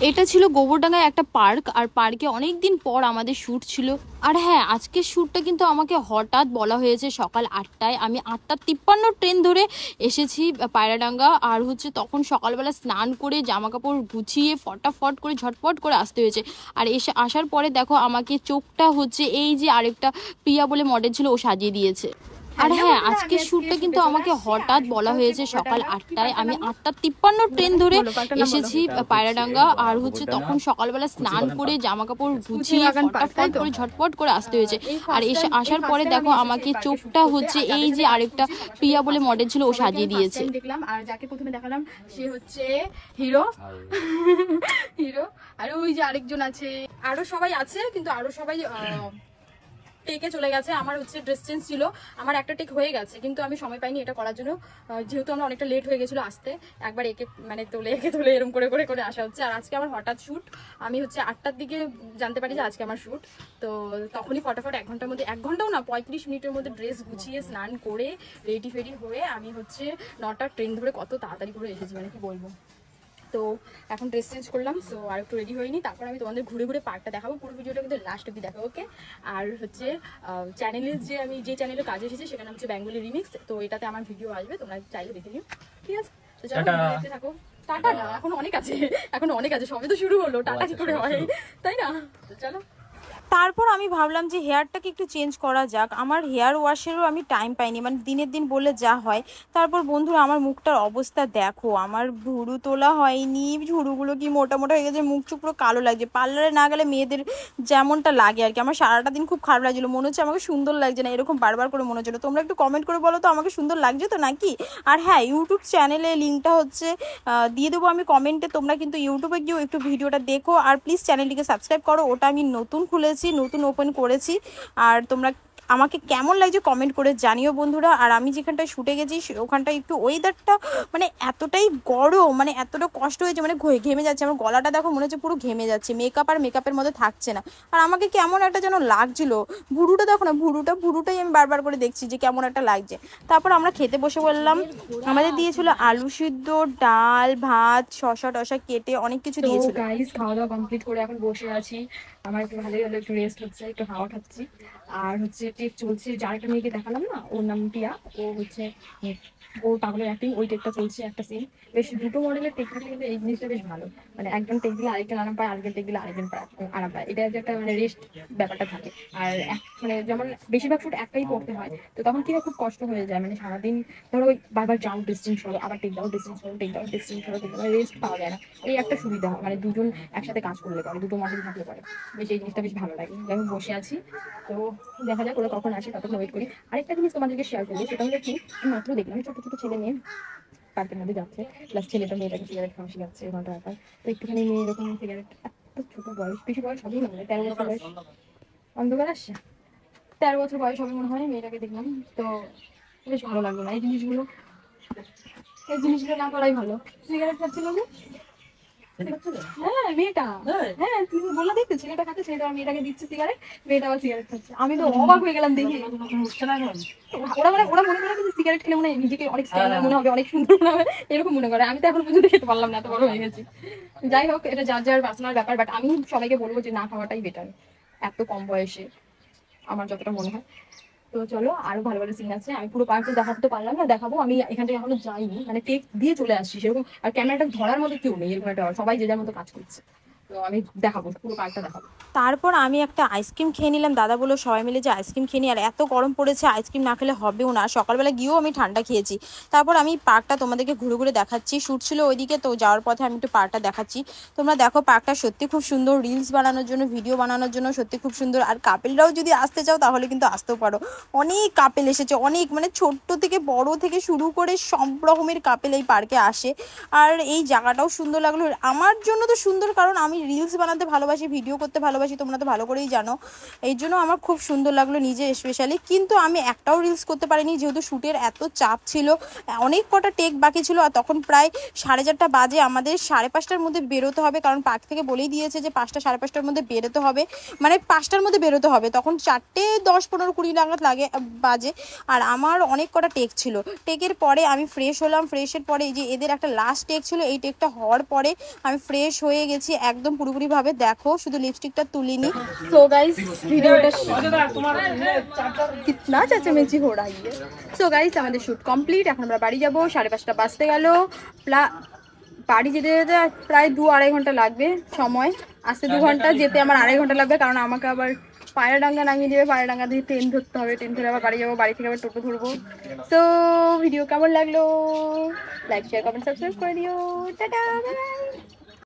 এটা ছিল গোবরডাঙ্গায় একটা পার্ক, আর পার্কে অনেক দিন পর আমাদের শ্যুট ছিল। আর হ্যাঁ, আজকের শ্যুটটা কিন্তু আমাকে হঠাৎ বলা হয়েছে সকাল 8টায়। আমি 8:53 ট্রেন ধরে এসেছি পায়রাডাঙ্গা। আর তখন সকালবেলা স্নান করে জামা কাপড় গুছিয়ে ফটাফট করে ঝটপট করে আসতে হয়েছে। আর আসার পরে দেখো আমাকে চোখটা এই যে আরেকটা প্রিয়া বলে মডেল ছিল, ও সাজিয়ে দিয়েছে। আর হ্যাঁ, আজকের শ্যুটটা কিন্তু আমাকে হঠাৎ বলা হয়েছে সকাল 8টায়। আমি 8:53 ট্রেন ধরে এসেছি পায়রাডাঙ্গা। আর তখন সকালবেলা স্নান করে জামা কাপড় গুছিয়ে ফটাফট করে ঝটপট করে আসতে হয়েছে। আর আসার পরে দেখো আমাকে চোখটা এই যে আরেকটা প্রিয়া বলে মডেল ছিল, ও সাজিয়ে দিয়েছে। দেখলাম, আর যাকে প্রথমে দেখালাম সে হচ্ছে হিরো। হিরো। আর ওই যে আরেকজন আছে, আরো সবাই আছে, কিন্তু আরো সবাই টেকে চলে গেছে। আমার ড্রেস চেঞ্জ ছিল, আমার একটা টেক হয়ে গেছে, কিন্তু আমি সময় পাইনি এটা করার জন্য, যেহেতু আমরা অনেকটা লেট হয়ে গেছিলো আসতে। একবার একে তোলে এরকম করে করে করে আসা হচ্ছে। আর আজকে আমার হঠাৎ শ্যুট, আমি 8টার দিকে জানতে পারি যে আজকে আমার শ্যুট। তো তখনই ফটাফট 1 ঘন্টার মধ্যে, 1 ঘন্টাও না 35 মিনিটের মধ্যে ড্রেস গুছিয়ে স্নান করে রেডি ফেডি হয়ে আমি 9টার ট্রেন ধরে কত তাড়াতাড়ি করে এসেছি, মানে কি বলবো। তো এখন ড্রেস চেঞ্জ করলাম, সো আর একটু রেডি হয়নি। তারপর আমি তোমাদের ঘুরে ঘুরে পার্কটা দেখাবো, পুরো ভিডিওটা কিন্তু লাস্ট অব্দি দেখাবো, ওকে। আর চ্যানেলের আমি যে চ্যানেলে কাজে এসেছি সেটা নাম বেঙ্গলি রিমিক্স। তো এটাতে আমার ভিডিও আসবে, তোমরা চাইলে দেখে নিও, ঠিক আছে। তো চলো দেখতে থাকো। টাটা না, এখনো অনেক আছে, সবে তো শুরু হলো, টাটা কি করে হয়, তাই না? তো চলো। তারপর আমি ভাবলাম যে হেয়ারটাকে একটু চেঞ্জ করা যাক। আমার হেয়ার ওয়াশেরও আমি টাইম পাইনি, মানে দিনের দিন বললে যা হয়। তারপর বন্ধুরা আমার মুখটার অবস্থা দেখো, আমার ভুরু তোলা হয়নি, ঝুরুগুলো কি মোটা মোটা হয়ে গেছে, মুখ চুখ পুরো কালো লাগছে। পার্লারে না গেলে মেয়েদের যেমনটা লাগে আর কি। আমার সারাটা দিন খুব খারাপ লাগছিলো, মনে হচ্ছে আমাকে সুন্দর লাগছে না, এরকম বারবার করে মনে হচ্ছিলো। তোমরা একটু কমেন্ট করে বলো তো আমাকে সুন্দর লাগছে তো নাকি। আর হ্যাঁ, ইউটিউব চ্যানেলে লিঙ্কটা দিয়ে দেবো আমি কমেন্টে, তোমরা কিন্তু ইউটিউবে গিয়েও একটু ভিডিওটা দেখো। আর প্লিজ চ্যানেলটিকে সাবস্ক্রাইব করো, ওটা আমি নতুন খুলেছি, নতুন ওপেন করেছি। আর তোমরা আমাকে কেমন লাগছে কমেন্ট করে জানিও বন্ধুরা। আর আমি যেখানটায় শুটে গেছি ওখানটায় একটু ওয়েদারটা মানে এতটাই গরম, মানে এতটা কষ্ট হয়েছে, মানে ঘেমে যাচ্ছে। আমার গলাটা দেখো মনে হচ্ছে পুরো ঘেমে যাচ্ছে, মেকআপ আর মেকআপের মধ্যে থাকছে না। আর আমাকে কেমন একটা যেন লাগছিল, ভুরুটা দেখো না, ভুরুটাই আমি বারবার করে দেখছি যে কেমন একটা লাগছে। তারপর আমরা খেতে বসে বললাম। আমাদের দিয়েছিল আলু সিদ্ধ, ডাল, ভাত, শসা টসা কেটে অনেক কিছু দিয়েছিল। গাইস, খাওয়া দাওয়া কমপ্লিট করে এখন বসে আছি। আমার একটু ভালোই হলো, একটু রেস্ট হচ্ছে, একটু হাওয়া খাচ্ছি। আর টেক চলছে, যার একটা মেয়েকে দেখালাম না, ওর নাম টিয়া। ও ওর পাগলের অ্যাক্টিং, ওই টেকটা চলছে, একটা সিন। বেশ দুটো মডেলের টেক থাকলে কিন্তু এই জিনিসটা বেশ ভালো, মানে একজন টেক দিলে আরেকজন আরাম পায়, আরেকজন টেক দিলে আরেকজন আরাম পায়। এটা যে একটা মানে রেস্ট ব্যাপারটা থাকে। আর মানে যেমন বেশিরভাগ শুট একটাই করতে হয়, তো তখন কি হয়, খুব কষ্ট হয়ে যায়। মানে সারাদিন ধরো ওই বারবার যাও ডিস্টেন্স করো, আবার টেক দাও ডিস্টেন্স করো, টেক দাও ডিস্টেন্স করো, রেস্ট পাওয়া যায় না। এই একটা সুবিধা, মানে দুজন একসাথে কাজ করলে পরে, দুটো মডেল থাকলে পরে বেশ এই জিনিসটা বেশ ভালো লাগে। আমি বসে আছি, তো দেখা যাক ওরা কখন আসে, ততক্ষণ ওয়েট করি। আরেকটা জিনিস তোমাদেরকে শেয়ার করবো, সেটা হলো কি, আমি মাত্র দেখলাম ছোট ছোট ছেলে মেয়ে পার্কের মধ্যে যাচ্ছে, প্লাস ছেলেটা মেয়েটাকে সিগারেট খাওয়া শিখাচ্ছে, ঘন্টা ব্যাপার। তো একটুখানি মেয়ে এরকম সিগারেট, এত ছোট বয়স, বেশি বয়স হবেই না, 13 বছর বয়স, অন্ধকার আসছে, 13 বছর বয়স হবে মনে হয় মেয়েটাকে দেখলাম। তো বেশ ভালো লাগলো না এই জিনিসগুলো না করাই ভালো। সিগারেট খাচ্ছিল না, হ্যাঁ মেয়েটা, হ্যাঁ তুমি বললা দেখতে, ছেলেটা খাচ্ছে, ছেলেটা মেয়েটাকে দিচ্ছে সিগারেট, মেয়েটা আবার সিগারেট খাচ্ছে। আমি তো অবাক হয়ে গেলাম দেখে। ওরা মনে করে যে সিগারেট খেলে মনে হয় নিজেকে অনেক স্ট্যান্ডার্ড মনে হবে, অনেক সুন্দর মনে হবে, এরকম মনে করে। আমি তো এখন পর্যন্ত খেতে পারলাম না, এত বড় হয়ে গেছি। যাই হোক, এটা যার যার পার্সোনাল ব্যাপার, বাট আমি সবাইকে বলবো যে না খাওয়াটাই বেটার এত কম বয়সে, আমার যতটা মনে হয়। তো চলো, আরো ভালো ভালো সিন আছে, আমি পুরো পার্কটা দেখাতে তো পারলাম না, দেখাবো। আমি এখান থেকে এখনো যাইনি, মানে টেক দিয়ে চলে আসছি সেরকম। আর ক্যামেরাটা ধরার মতো কেউ নেই, এরকম একটা, সবাই যে যার মতো কাজ করছে। তো আমি দেখাবো, পুরো পার্কটা দেখাবো। তারপর আমি একটা আইসক্রিম খেয়ে নিলাম, দাদা বললো সবাই মিলে যে আইসক্রিম খেয়ে নিই। আর এত গরম পড়েছে, আইসক্রিম না খেলে হবেও না। সকালবেলা গিয়েও আমি ঠান্ডা খেয়েছি। তারপর আমি পার্কটা তোমাদেরকে ঘুরে ঘুরে দেখাচ্ছি, শ্যুট ছিল ওইদিকে, তো যাওয়ার পথে আমি একটু পার্কটা দেখাচ্ছি। তোমরা দেখো, পার্কটা সত্যি খুব সুন্দর, রিলস বানানোর জন্য, ভিডিও বানানোর জন্য সত্যি খুব সুন্দর। আর কাপেলরাও যদি আসতে চাও তাহলে কিন্তু আসতেও পারো, অনেক কাপেল এসেছে, অনেক, মানে ছোট্ট থেকে বড় থেকে শুরু করে সব রকমের কাপেল এই পার্কে আসে। আর এই জায়গাটাও সুন্দর লাগলো আমার জন্য, তো সুন্দর কারণ আমি রিলস বানাতে ভালোবাসি, ভিডিও করতে ভালোবাসি, তোমরা তো ভালো করেই জানো। এই জন্য আমার খুব সুন্দর লাগলো নিজে স্পেশালি। কিন্তু আমি একটাও রিলস করতে পারিনি, যেহেতু শ্যুটের এত চাপ ছিল, অনেক কটা টেক বাকি ছিল। আর তখন প্রায় 4:30 বাজে, আমাদের 5:30টার মধ্যে বেরোতে হবে, কারণ পার্ক থেকে বলেই দিয়েছে যে 5টা 5:30টার মধ্যে বেরোতে হবে, মানে 5টার মধ্যে বেরোতে হবে। তখন 4:10, 15, 20 নাগাদ বাজে। আর আমার অনেক কটা টেক ছিল। টেকের পরে আমি ফ্রেশ হলাম, ফ্রেশের পরে এই যে এদের একটা লাস্ট টেক ছিল, এই টেকটা হওয়ার পরে আমি ফ্রেশ হয়ে গেছি একদম পুরোপুরিভাবে। দেখো শুধু লিপস্টিকটা তুলিনি। তো গাইস ভিডিওটা কিতনা চেঁচামেচি हो रहा है। সো গাইস আমাদের শ্যুট কমপ্লিট, এখন আমরা বাড়ি যাব। 5:30 বাজতে গেল। বাড়ি যেতে যেতে প্রায় 2-2.5 ঘন্টা লাগবে সময়, আসতে 2 ঘন্টা, যেতে আমার 2.5 ঘন্টা লাগবে, কারণ আমাকে আবার পায়রাডাঙ্গা নামিয়ে দেবে, পায়রাডাঙ্গা দিয়ে ট্রেন ধরতে হবে, ট্রেন ধরে আবার বাড়ি যাবো, বাড়ি থেকে আবার টোটো ধরবো। সো ভিডিও কেমন লাগলো, লাইক শেয়ার কমেন্ট সাবস্ক্রাইব করে দিও। টাটা।